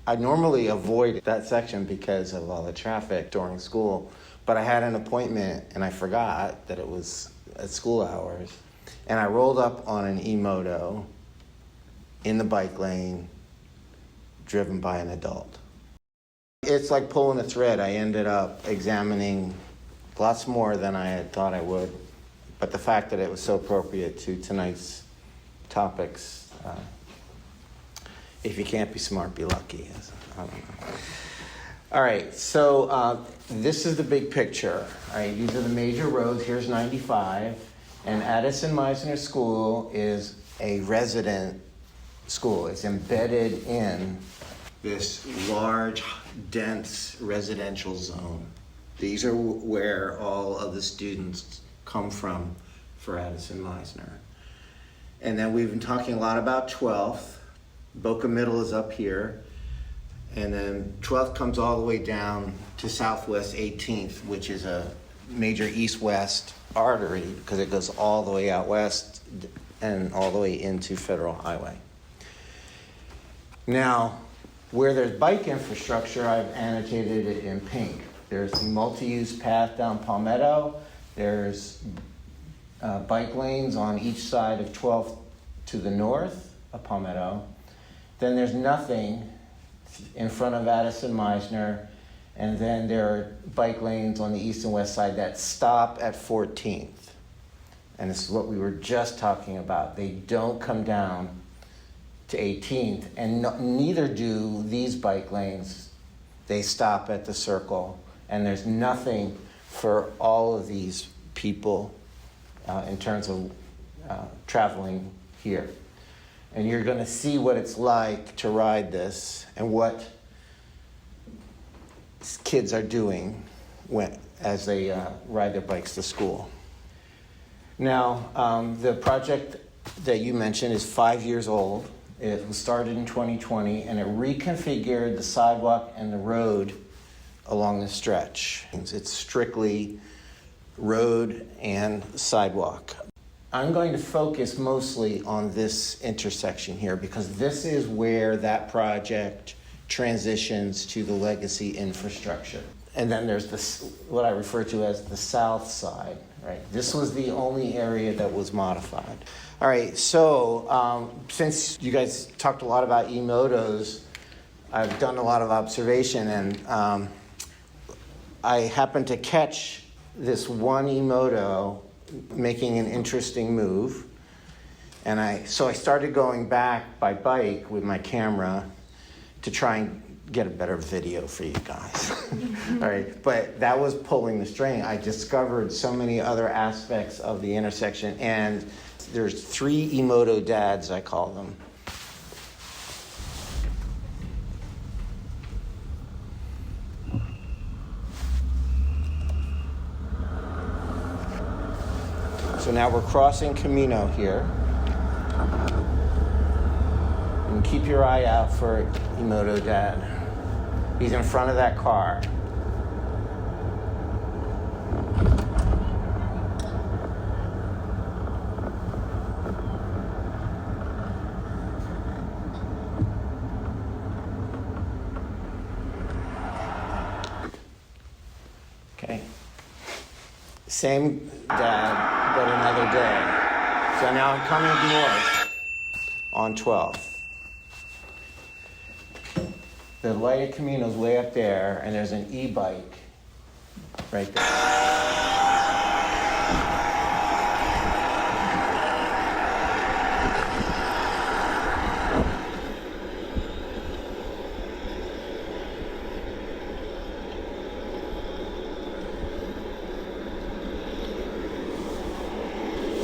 I normally avoid that section because of all the traffic during school, but I had an appointment and I forgot that it was at school hours. And I rolled up on an e-moto in the bike lane, driven by an adult. It's like pulling a thread. I ended up examining lots more than I had thought I would, but the fact that it was so appropriate to tonight's topics, if you can't be smart, be lucky. I don't know. All right, so this is the big picture. All right, these are the major roads. Here's 95, and Addison Meisner School is a resident school. It's embedded in this large, dense residential zone. These are where all of the students come from for Addison Meisner. And then we've been talking a lot about 12th. Boca Middle is up here. And then 12th comes all the way down to Southwest 18th, which is a major east-west artery because it goes all the way out west and all the way into Federal Highway. Now, where there's bike infrastructure, I've annotated it in pink. There's a multi-use path down Palmetto. There's bike lanes on each side of 12th to the north of Palmetto. Then there's nothing in front of Addison Meisner, and then there are bike lanes on the east and west side that stop at 14th. And this is what we were just talking about. They don't come down to 18th, and neither do these bike lanes. They stop at the circle, and there's nothing for all of these people in terms of traveling here. And you're going to see what it's like to ride this and what kids are doing as they ride their bikes to school. Now, the project that you mentioned is 5 years old. It was started in 2020, and it reconfigured the sidewalk and the road along the stretch. It's strictly road and sidewalk. I'm going to focus mostly on this intersection here because this is where that project transitions to the legacy infrastructure. And then there's this, what I refer to as the south side, right? This was the only area that was modified. All right, so since you guys talked a lot about e-motos, I've done a lot of observation, and I happened to catch this one e-moto making an interesting move. And so I started going back by bike with my camera to try and get a better video for you guys. All right, but that was pulling the string. I discovered so many other aspects of the intersection, and there's 3 e-moto dads, I call them. So now we're crossing Camino here. And keep your eye out for e-moto dad. He's in front of that car. Okay. Same dad, but another day. So now I'm coming north on 12th. The light at Camino's way up there, and there's an e-bike right there.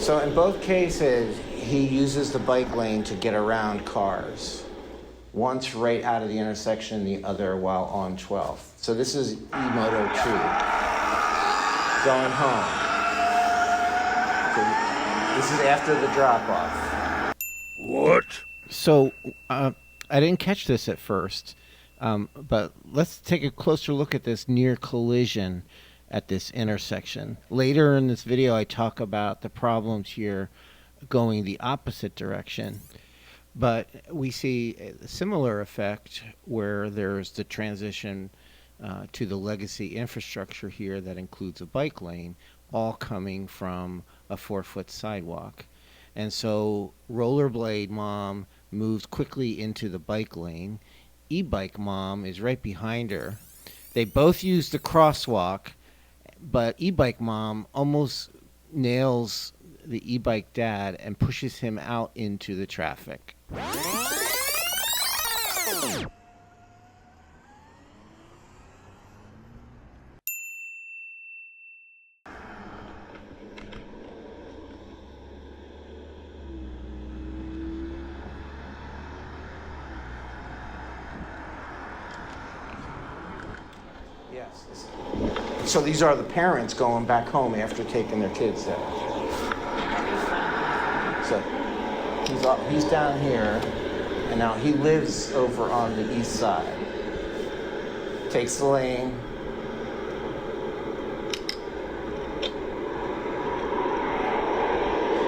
So in both cases, he uses the bike lane to get around cars. Once right out of the intersection, the other while on 12th. So this is e-moto 2, going home. So this is after the drop-off. What? So I didn't catch this at first, but let's take a closer look at this near collision at this intersection. Later in this video, I talk about the problems here going the opposite direction. But we see a similar effect where there's the transition to the legacy infrastructure here that includes a bike lane, all coming from a 4-foot sidewalk. And so rollerblade mom moves quickly into the bike lane. E-bike mom is right behind her. They both use the crosswalk, but e-bike mom almost nails the e-bike dad and pushes him out into the traffic. Yes. So these are the parents going back home after taking their kids there. So he's down here, and now he lives over on the east side. Takes the lane.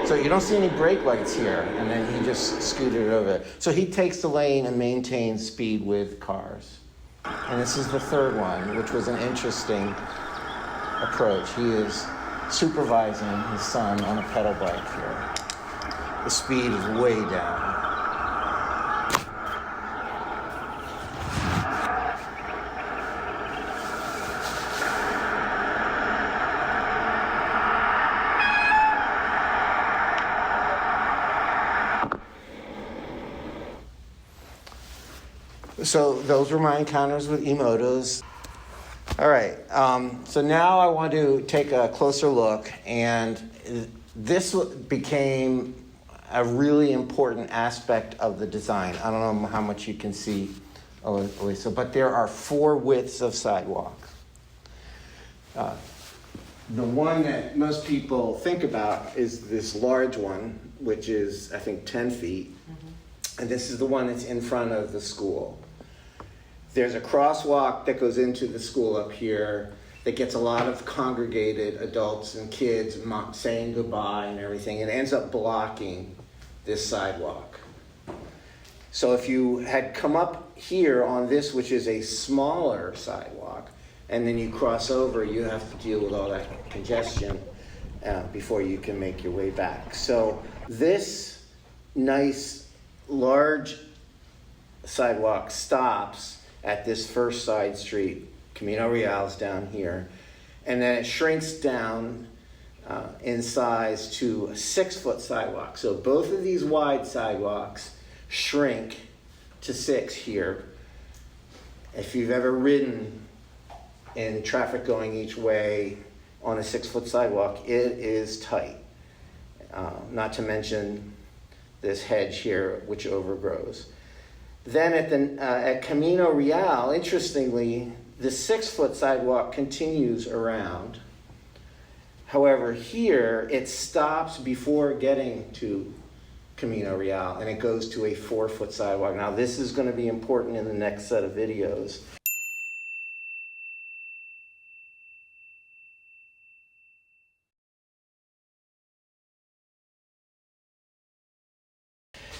So you don't see any brake lights here, and then he just scooted over. So he takes the lane and maintains speed with cars. And this is the third one, which was an interesting approach. He is supervising his son on a pedal bike here. The speed is way down. So those were my encounters with e-motos. All right, so now I want to take a closer look, and this became a really important aspect of the design. I don't know how much you can see, Elisa, but there are 4 widths of sidewalk. The one that most people think about is this large one, which is, I think, 10 feet. Mm-hmm. And this is the one that's in front of the school. There's a crosswalk that goes into the school up here that gets a lot of congregated adults and kids saying goodbye and everything. It ends up blocking this sidewalk. So if you had come up here on this, which is a smaller sidewalk, and then you cross over, you have to deal with all that congestion before you can make your way back. So this nice, large sidewalk stops at this first side street. Camino Real's down here. And then it shrinks down in size to a 6-foot sidewalk. So both of these wide sidewalks shrink to 6 here. If you've ever ridden in traffic going each way on a 6-foot sidewalk, it is tight. Not to mention this hedge here, which overgrows. Then at Camino Real, interestingly, the 6-foot sidewalk continues around. However, here it stops before getting to Camino Real, and it goes to a 4-foot sidewalk. Now, this is going to be important in the next set of videos.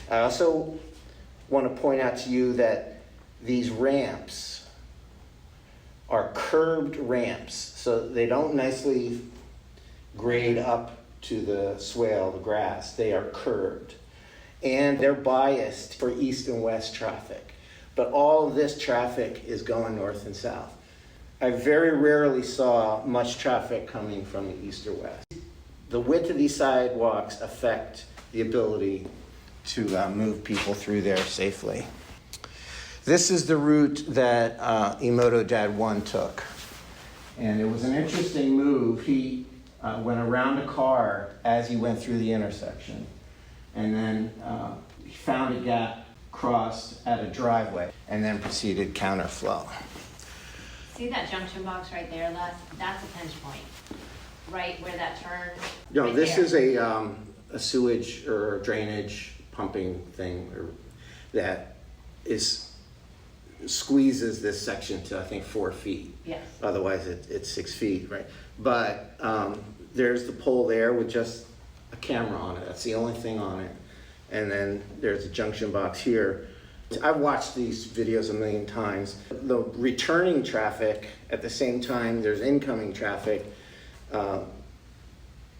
I also want to point out to you that these ramps are curbed ramps, so they don't nicely grade up to the swale, the grass. They are curbed, and they're biased for east and west traffic, but all of this traffic is going north and south. I very rarely saw much traffic coming from the east or west. The width of these sidewalks affect the ability to move people through there safely. This is the route that Emoto Dad 1 took. And it was an interesting move. He went around a car as he went through the intersection. And then he found a gap, crossed at a driveway, and then proceeded counterflow. See that junction box right there, Les? That's a pinch point. Right where that turn. No, right this there. is a sewage or drainage pumping thing that squeezes this section to, I think, 4 feet. Yes. Otherwise, it's 6 feet, right? But there's the pole there with just a camera on it. That's the only thing on it. and then there's a junction box here. I've watched these videos a million times. The returning traffic, at the same time there's incoming traffic,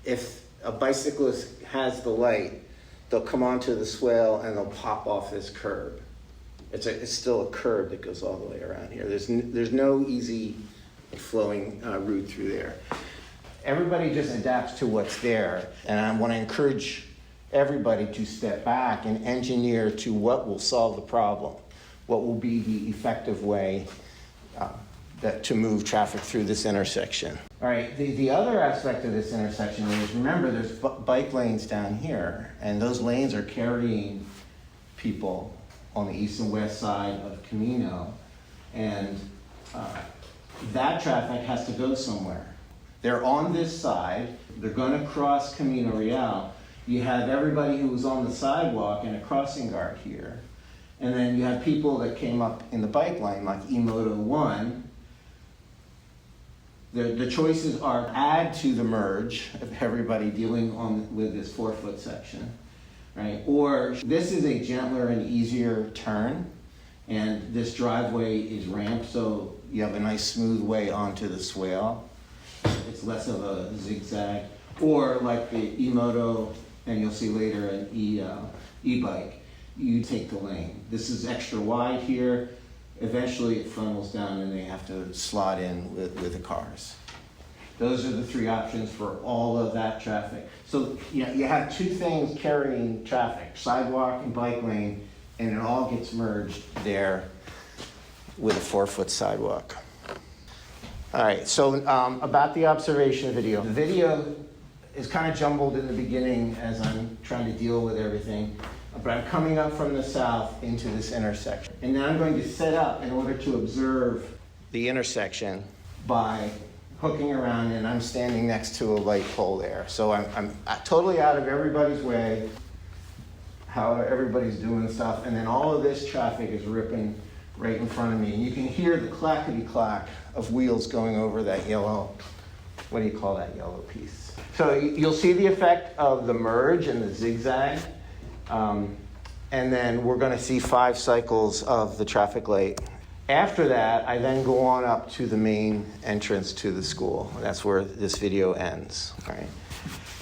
if a bicyclist has the light, they'll come onto the swale and they'll pop off this curb. It's still a curb that goes all the way around here. There's no easy flowing route through there. Everybody just adapts to what's there, and I want to encourage everybody to step back and engineer to what will solve the problem, what will be the effective way to move traffic through this intersection. All right, the other aspect of this intersection is, remember, there's bike lanes down here, and those lanes are carrying people on the east and west side of Camino, and that traffic has to go somewhere. They're on this side, they're gonna cross Camino Real. You have everybody who was on the sidewalk and a crossing guard here. And then you have people that came up in the bike lane, like E-Moto 1. The choices are add to the merge of everybody dealing with this 4-foot section, right? Or this is a gentler and easier turn, and this driveway is ramped, so you have a nice smooth way onto the swale. It's less of a zigzag. Or like the E-Moto, and you'll see later an e-bike, you take the lane. This is extra wide here. Eventually it funnels down and they have to slot in with the cars. Those are the three options for all of that traffic. So you have two things carrying traffic, sidewalk and bike lane, and it all gets merged there with a 4-foot sidewalk. All right, so about the observation video. The video is kind of jumbled in the beginning as I'm trying to deal with everything, but I'm coming up from the south into this intersection. And now I'm going to set up in order to observe the intersection by hooking around, and I'm standing next to a light pole there. So I'm totally out of everybody's way, how everybody's doing stuff, and then all of this traffic is ripping right in front of me. And you can hear the clackety-clack of wheels going over that yellow, what do you call that yellow piece? So you'll see the effect of the merge and the zigzag. And then we're going to see 5 cycles of the traffic light. After that, I then go on up to the main entrance to the school. That's where this video ends. All right.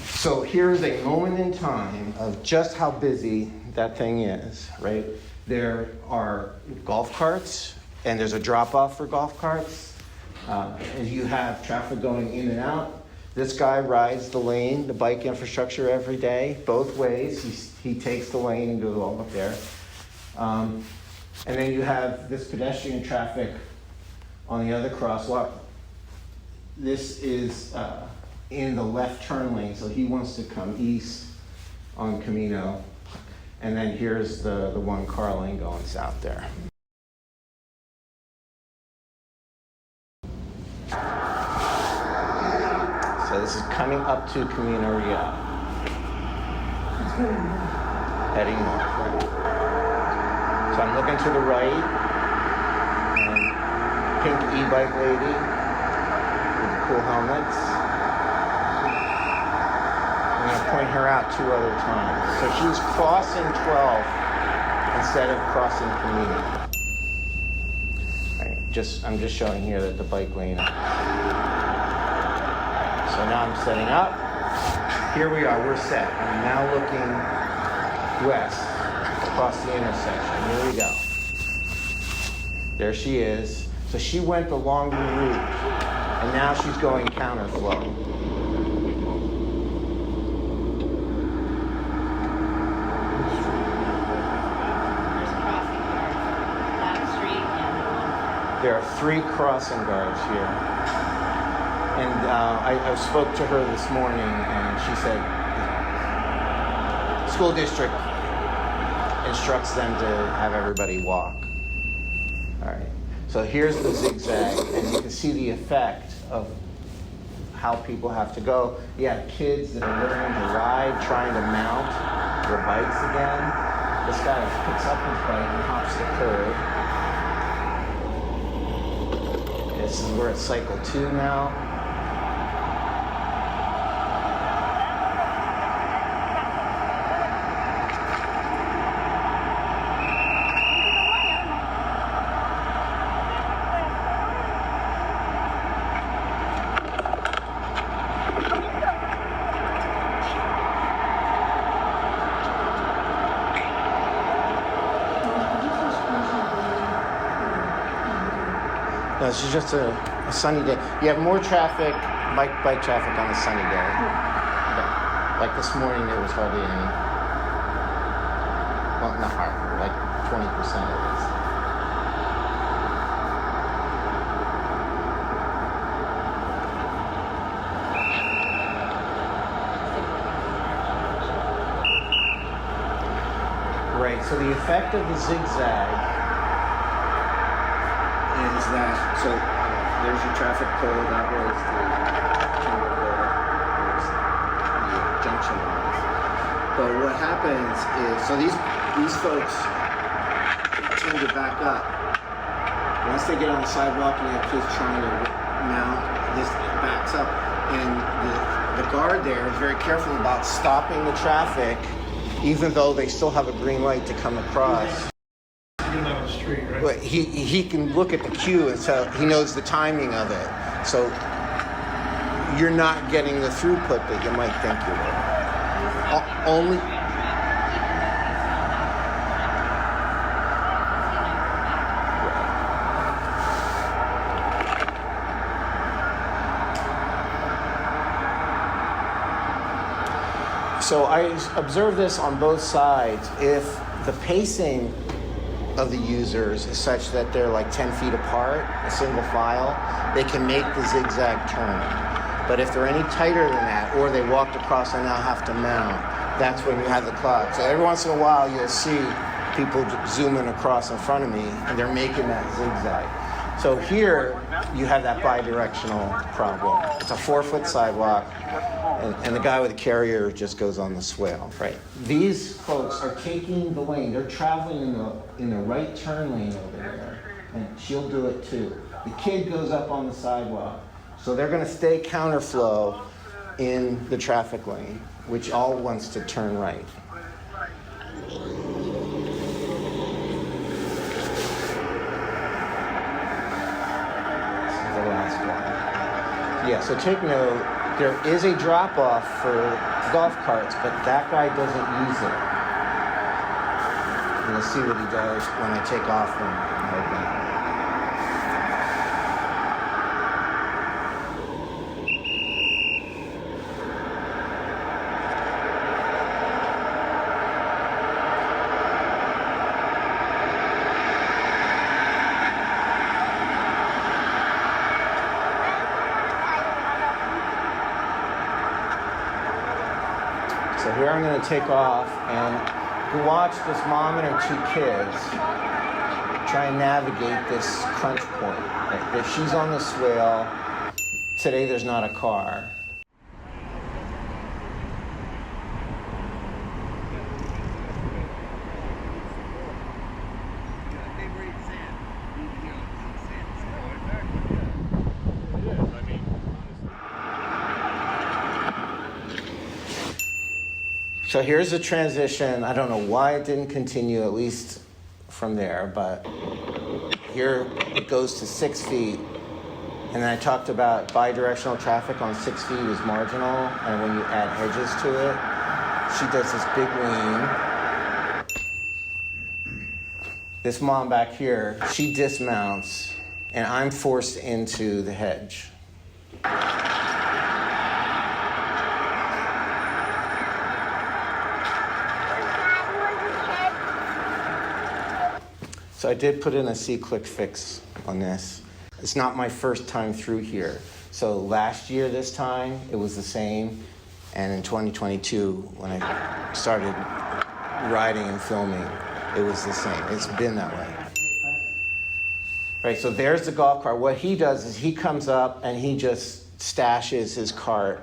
So here's a moment in time of just how busy that thing is, right? There are golf carts, and there's a drop-off for golf carts. And you have traffic going in and out. This guy rides the lane, the bike infrastructure every day, both ways. He takes the lane and goes all up there. And then you have this pedestrian traffic on the other crosswalk. This is in the left turn lane, so he wants to come east on Camino. And then here's the one car lane going south there. So this is coming up to Camino Real. Heading north, right? So I'm looking to the right, and pink e-bike lady with the cool helmets. I'm going to point her out 2 other times. So she's crossing 12 instead of crossing Camino. Right, I'm just showing here that the bike lane. So now I'm setting up. Here we are, we're set. I'm now looking west across the intersection. Here we go. There she is. So she went the longer route, and now she's going counterflow. There are 3 crossing guards here. And I spoke to her this morning, and she said the school district instructs them to have everybody walk. All right. So here's the zigzag, and you can see the effect of how people have to go. You have kids that are learning to ride, trying to mount their bikes again. This guy picks up his bike and hops the curb. This is we're at cycle 2 now. No, this is just a sunny day. You have more traffic, bike traffic on a sunny day. Yeah. Like this morning, there was hardly any. Well, not hardly, like 20% at least. Right, so the effect of the zigzag is that, so there's your traffic code, that was the junction lines. But what happens is, so these folks tend to back up. Once they get on the sidewalk and you have kids trying to mount, this backs up. And the guard there is very careful about stopping the traffic, even though they still have a green light to come across. You're not on the street, right? But he can look at the cue and so he knows the timing of it. So you're not getting the throughput that you might think you will. Only. So I observe this on both sides. If the pacing of the users is such that they're like 10 feet apart, a single file, they can make the zigzag turn. But if they're any tighter than that, or they walked across and now have to mount, that's when you have the clock. So every once in a while, you'll see people zooming across in front of me, and they're making that zigzag. So here, you have that bi-directional problem. It's a 4-foot sidewalk, and the guy with the carrier just goes on the swale, right? These folks are taking the lane. They're traveling in the right turn lane over there, and she'll do it too. The kid goes up on the sidewalk, so they're going to stay counterflow in the traffic lane, which all wants to turn right. The last one. Yeah, so take note, there is a drop-off for golf carts, but that guy doesn't use it. And you'll see what he does when I take off from open. So here I'm going to take off and watch this mom and her 2 kids try and navigate this crunch point. Like, she's on the swale. Today there's not a car. So here's the transition. I don't know why it didn't continue, at least from there, but here it goes to 6 feet. And then I talked about bi-directional traffic on 6 feet is marginal, and when you add hedges to it, she does this big lean. This mom back here, she dismounts, and I'm forced into the hedge. So I did put in a C-click fix on this. It's not my first time through here. So last year this time, it was the same. And in 2022, when I started riding and filming, it was the same. It's been that way. Right, so there's the golf cart. What he does is he comes up and he just stashes his cart,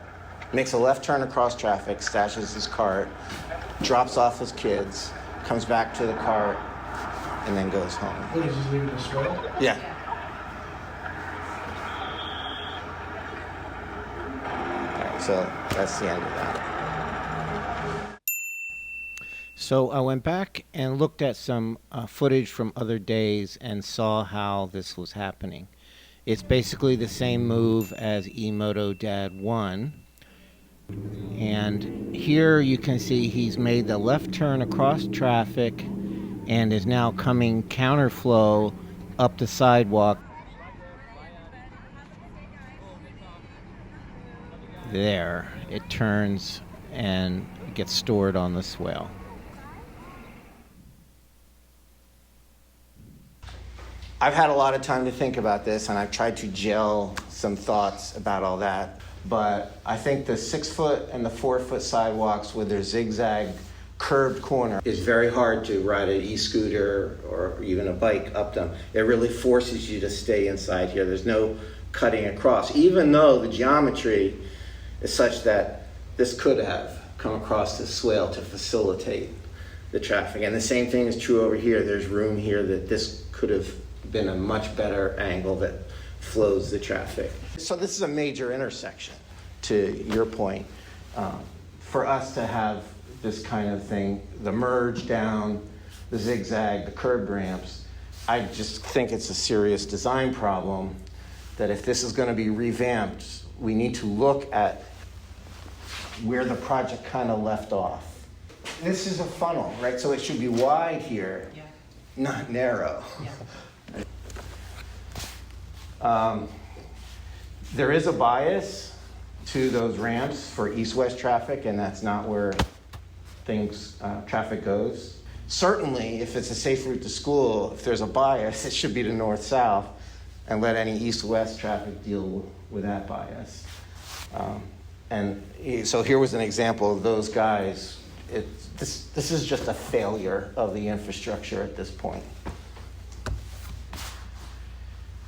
makes a left turn across traffic, stashes his cart, drops off his kids, comes back to the cart, and then goes home. What is he leaving the swale? Yeah. All right, so that's the end of that. So I went back and looked at some footage from other days and saw how this was happening. It's basically the same move as eMoto Dad 1. And here you can see he's made the left turn across traffic and is now coming counterflow up the sidewalk. there. It turns and gets stored on the swale. I've had a lot of time to think about this, and I've tried to gel some thoughts about all that. But I think the 6 foot and the 4 foot sidewalks with their zigzag curved corner is very hard to ride an e-scooter or even a bike up them. It really forces you to stay inside here. There's no cutting across, even though the geometry is such that this could have come across the swale to facilitate the traffic. And the same thing is true over here. There's room here that this could have been a much better angle that flows the traffic. So this is a major intersection, to your point. For us to have this kind of thing, the merge down, the zigzag, the curb ramps, I just think it's a serious design problem that if this is going to be revamped, we need to look at where the project kind of left off. This is a funnel, right? So it should be wide here, not narrow. There is a bias to those ramps for east-west traffic, and that's not where traffic goes. Certainly, if it's a safe route to school, if there's a bias, it should be to north-south, and let any east-west traffic deal with that bias. And so here was an example of those guys. This is just a failure of the infrastructure at this point.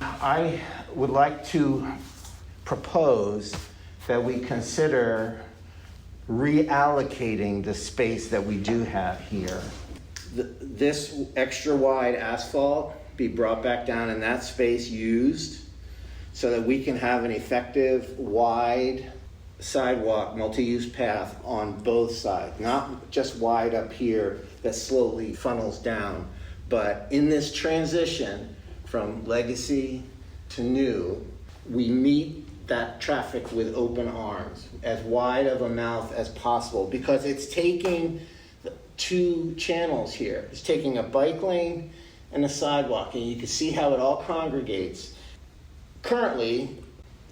I would like to propose that we consider reallocating the space that we do have here. This extra wide asphalt be brought back down and that space used so that we can have an effective wide sidewalk, multi-use path on both sides, not just wide up here that slowly funnels down, but in this transition from legacy to new, we meet that traffic with open arms, as wide of a mouth as possible, because it's taking two channels here. It's taking a bike lane and a sidewalk, and you can see how it all congregates. Currently,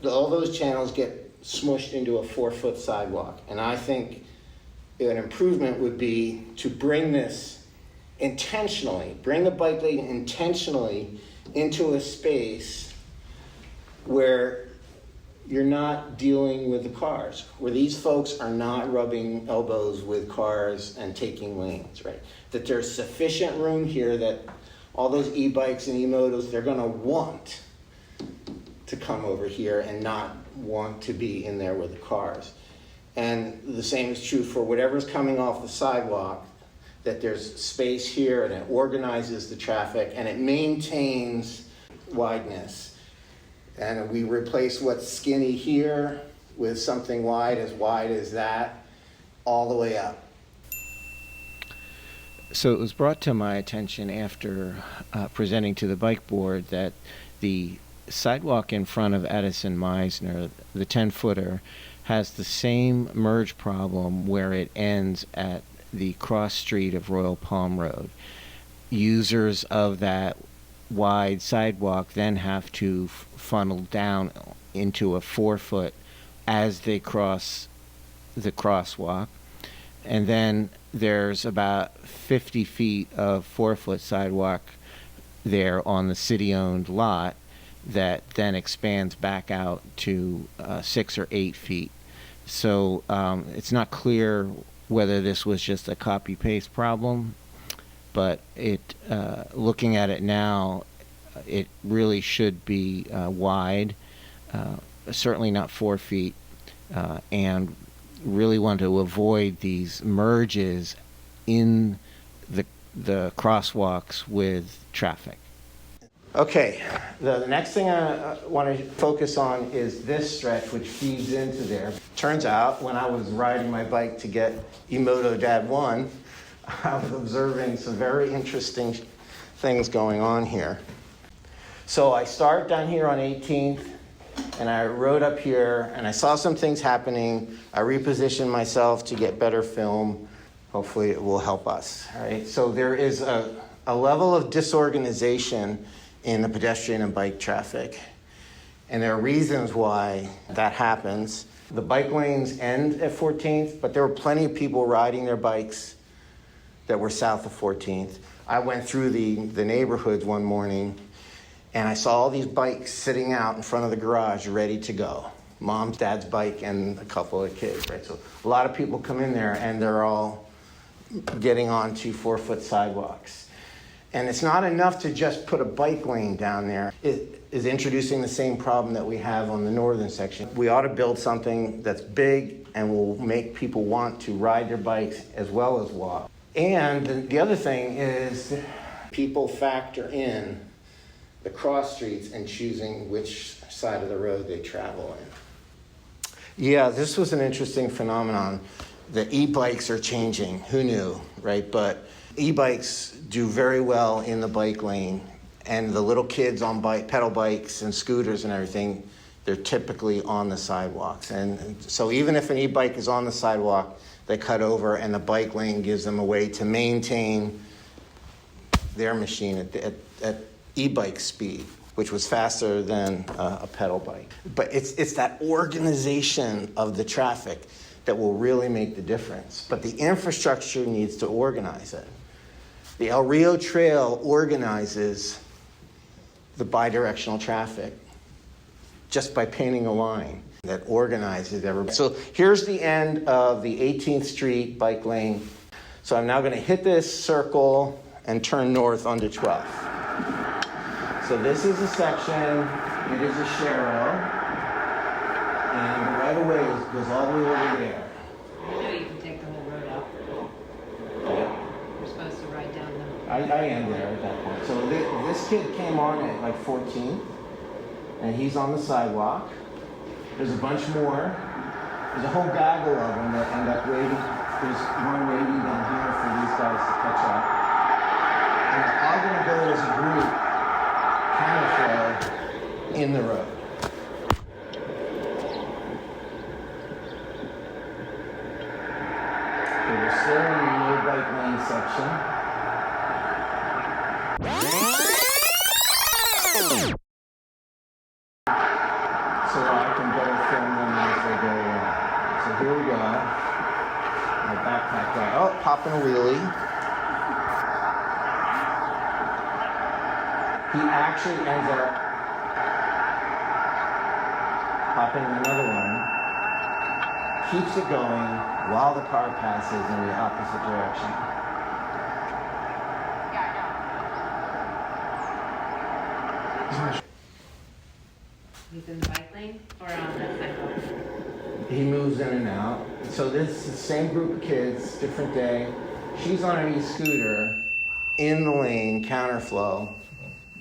all those channels get smushed into a 4 foot sidewalk, and I think an improvement would be to bring this intentionally, bring the bike lane intentionally into a space where you're not dealing with the cars, where these folks are not rubbing elbows with cars and taking lanes, right? That there's sufficient room here that all those e-bikes and e-motos, they're gonna want to come over here and not want to be in there with the cars. And the same is true for whatever's coming off the sidewalk, that there's space here and it organizes the traffic and it maintains wideness. And we replace what's skinny here with something wide as that, all the way up. So it was brought to my attention after presenting to the bike board that the sidewalk in front of Edison Meisner, the 10-footer, has the same merge problem where it ends at the cross street of Royal Palm Road. Users of that wide sidewalk then have to funnel down into a 4 foot as they cross the crosswalk. And then there's about 50 feet of 4 foot sidewalk there on the city-owned lot that then expands back out to 6 or 8 feet. So it's not clear whether this was just a copy-paste problem, but looking at it now, it really should be wide, certainly not 4 feet, and really want to avoid these merges in the crosswalks with traffic. Okay, the next thing I want to focus on is this stretch, which feeds into there. Turns out, when I was riding my bike to get Emoto Dad 1, I was observing some very interesting things going on here. So I start down here on 18th, and I rode up here, and I saw some things happening. I repositioned myself to get better film. Hopefully it will help us, all right? So there is a level of disorganization in the pedestrian and bike traffic. And there are reasons why that happens. The bike lanes end at 14th, but there were plenty of people riding their bikes that were south of 14th. I went through the neighborhoods one morning, and I saw all these bikes sitting out in front of the garage ready to go. Mom's, dad's bike, and a couple of kids, right? So a lot of people come in there, and they're all getting onto 4-foot sidewalks. And it's not enough to just put a bike lane down there. It is introducing the same problem that we have on the northern section. We ought to build something that's big and will make people want to ride their bikes as well as walk. And the other thing is people factor in the cross streets and choosing which side of the road they travel in. Yeah, this was an interesting phenomenon. The e-bikes are changing. Who knew, right? But e-bikes do very well in the bike lane, and the little kids on pedal bikes and scooters and everything, they're typically on the sidewalks. And so even if an e-bike is on the sidewalk, they cut over, and the bike lane gives them a way to maintain their machine at e-bike speed, which was faster than a pedal bike. But it's that organization of the traffic that will really make the difference. But the infrastructure needs to organize it. The El Rio Trail organizes the bidirectional traffic just by painting a line that organizes everybody. So here's the end of the 18th Street bike lane. So I'm now going to hit this circle and turn north onto 12th. So this is a section, it is a Sharrow, and the right of way goes all the way over there. I know you can take the whole road up. Yeah. You're supposed to ride down the. I am there at that point. So this kid came on at like 14, and he's on the sidewalk. There's a bunch more. There's a whole gaggle of them that end up waiting. There's one waiting down here for these guys to catch up. And they're all going to go as a group, counterflow, in the road. So we're still in the no bike lane section. So I can better film them as they go along. So here we go. My backpack guy. Oh, popping a wheelie. He actually ends up popping another one. Keeps it going while the car passes in the opposite direction. He's in the bike lane or on the sidewalk? He moves in and out. So this is the same group of kids, different day. She's on an e-scooter in the lane, counterflow.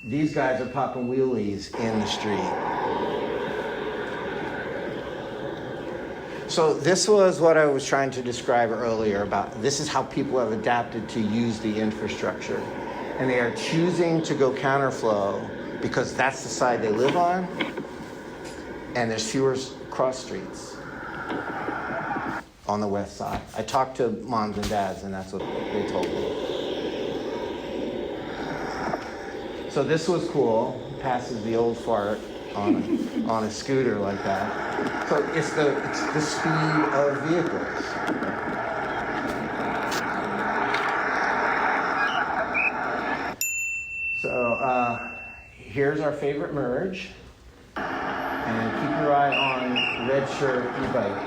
These guys are popping wheelies in the street. So this was what I was trying to describe earlier about this is how people have adapted to use the infrastructure. And they are choosing to go counterflow because that's the side they live on, and there's fewer cross streets on the west side. I talked to moms and dads, and that's what they told me. So this was cool. Passes the old fart on a scooter like that. So it's the speed of vehicles. So here's our favorite merge. And keep your eye on red shirt e-bike.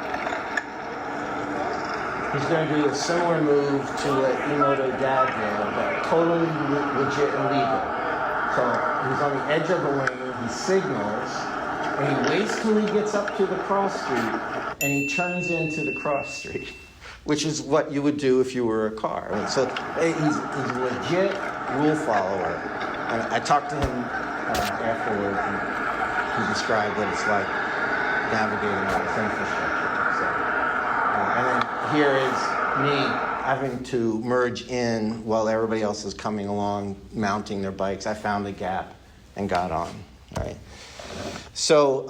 He's going to do a similar move to what Emoto Dad did, but totally legit and legal. So he's on the edge of the lane, he signals, and he waits till he gets up to the cross street, and he turns into the cross street, which is what you would do if you were a car. And so he's a legit rule follower. And I talked to him afterwards, and he described what it's like navigating all this infrastructure. So, and then here is me having to merge in while everybody else is coming along, mounting their bikes. I found the gap and got on. All right. So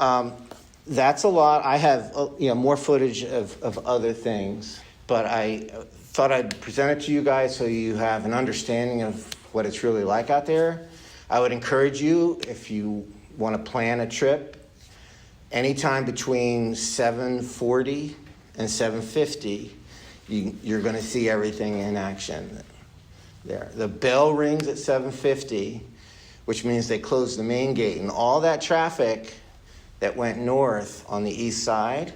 that's a lot. I have more footage of other things, but I thought I'd present it to you guys so you have an understanding of what it's really like out there. I would encourage you, if you want to plan a trip, anytime between 7:40 and 7:50, you're going to see everything in action there. The bell rings at 7:50, which means they close the main gate, and all that traffic that went north on the east side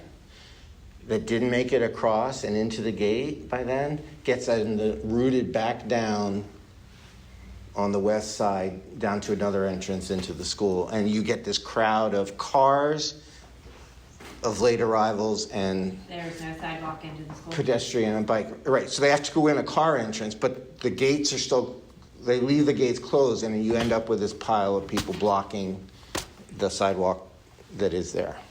that didn't make it across and into the gate by then gets routed back down on the west side down to another entrance into the school. And you get this crowd of cars, of late arrivals, and There's no sidewalk into the school. pedestrian and bike. Right, so they have to go in a car entrance, but the gates are still, they leave the gates closed, and you end up with this pile of people blocking the sidewalk that is there.